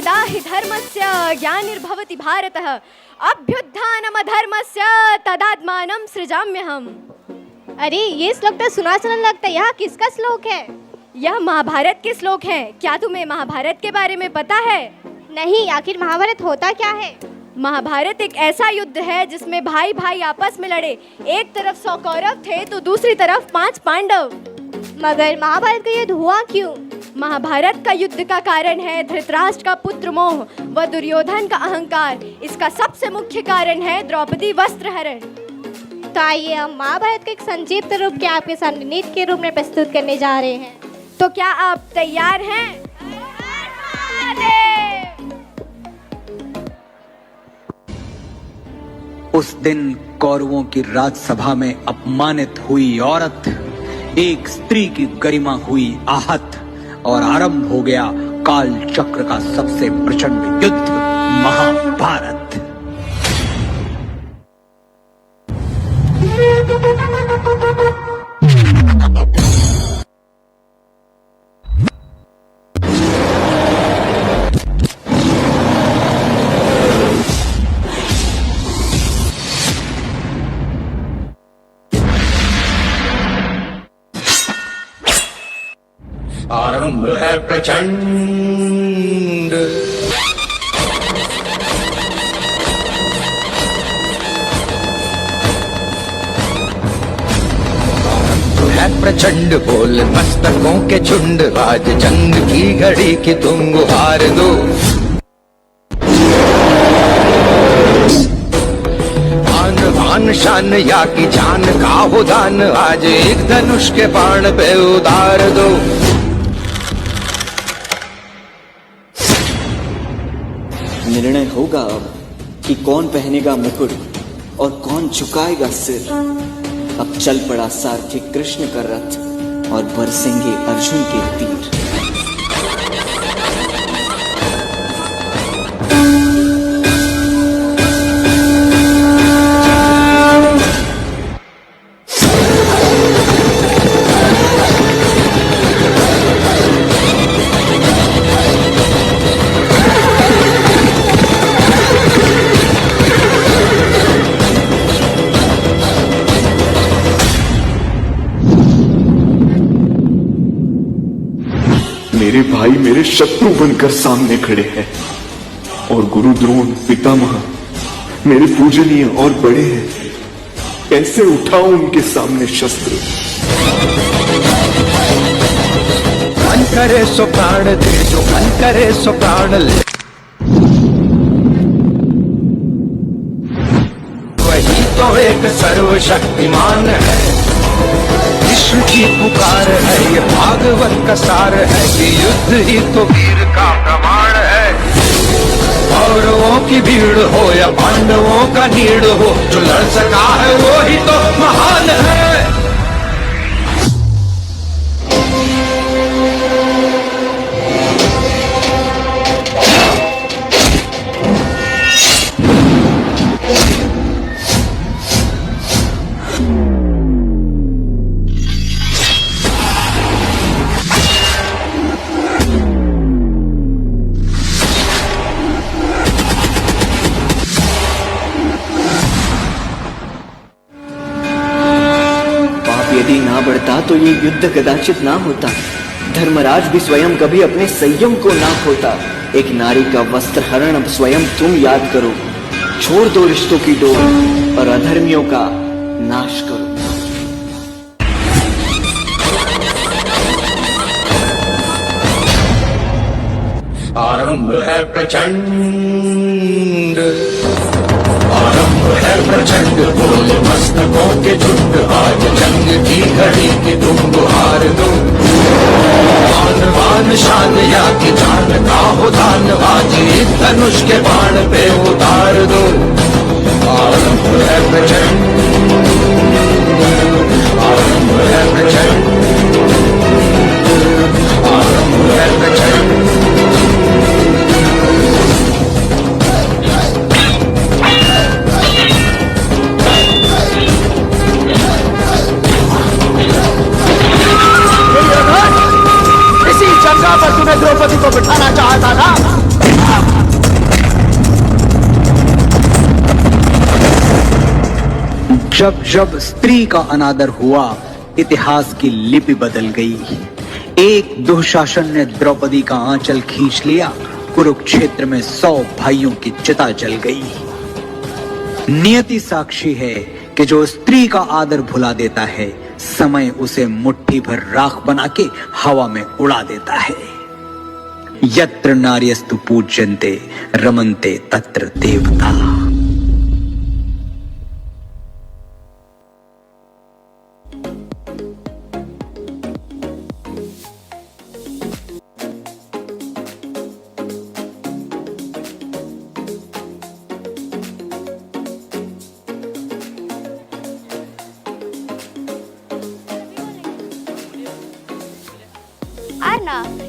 यदा हि धर्मस्य ग्लानिर्भवति भारतः अभ्युत्थानमधर्मस्य तदात्मानं सृजाम्यहम्। अरे ये श्लोक तो सुना सुना लगता है, यह किसका श्लोक है? यह महाभारत के श्लोक हैं। क्या तुम्हें महाभारत के बारे में पता है? नहीं, आखिर महाभारत होता क्या है? महाभारत एक ऐसा युद्ध है जिसमें भाई भाई आपस में लड़े। एक तरफ 100 कौरव थे तो दूसरी तरफ 5 पांडव। मगर महाभारत का युद्ध हुआ क्यों? महाभारत का युद्ध का कारण है धृतराष्ट्र का पुत्र मोह व दुर्योधन का अहंकार। इसका सबसे मुख्य कारण है द्रौपदी वस्त्रहरण। तो आइए हम महाभारत का एक संक्षिप्त रूप के आपके सामने नीति के रूप में प्रस्तुत करने जा रहे हैं। तो क्या आप तैयार हैं? उस दिन कौरवों की राजसभा में अपमानित हुई औरत, एक स्त्री की गरिमा हुई आहत और आरंभ हो गया काल चक्र का सबसे प्रचंड युद्ध, महाभारत। आरंभ है प्रचंड, प्रचंड बोल मस्तकों के झुंड, आज जंग की घड़ी की तुम गुहार दो। आन बान शान या की जान का हो दान, आज एक धनुष के बाण पे उतार दो। निर्णय होगा अब कि कौन पहनेगा मुकुट और कौन झुकाएगा सिर। अब चल पड़ा सारथी कृष्ण का रथ और बरसेंगे अर्जुन के तीर। मेरे भाई मेरे शत्रु बनकर सामने खड़े हैं और गुरु द्रोण पितामह मेरे पूजनीय और बड़े हैं। कैसे उठाऊं उनके सामने शस्त्र? मन करे सो प्राण दे, जो मन करे सो प्राण ले, वही तो एक सर्वशक्तिमान है। विष्णु की पुकार है, ये भागवत का सार है, कि युद्ध ही तो वीर का प्रमाण है। कौरवों की भीड़ हो या पांडवों का नीड़ हो, जो लड़ सका है वो ही तो महान है। यदि ना बढ़ता तो ये युद्ध कदाचित ना होता। धर्मराज भी स्वयं कभी अपने संयम को ना खोता। एक नारी का वस्त्र हरण अब स्वयं तुम याद करो। छोड़ दो रिश्तों की डोर और अधर्मियों का नाश करो। आरंभ है प्रचंड, आरंभ है प्रचंड बोल मस्तकों के झुंड, आज जंग की घड़ी की तुम गुहार दो। आन बान शान या की जान का हो दान, आज एक धनुष के बाण पे उतार दो। आरंभ है प्रचंड, आरंभ है प्रचंड, आरंभ है प्रचंड। इसी जगह पर तूने द्रौपदी को बिठाना चाहता था। जब जब स्त्री का अनादर हुआ, इतिहास की लिपि बदल गई। एक दुशासन ने द्रौपदी का आंचल खींच लिया, कुरुक्षेत्र में 100 भाइयों की चिता जल गई। नियति साक्षी है कि जो स्त्री का आदर भुला देता है, समय उसे मुट्ठी भर राख बना के हवा में उड़ा देता है। यत्र नार्यस्तु पूज्यन्ते रमन्ते तत्र देवता। Arna,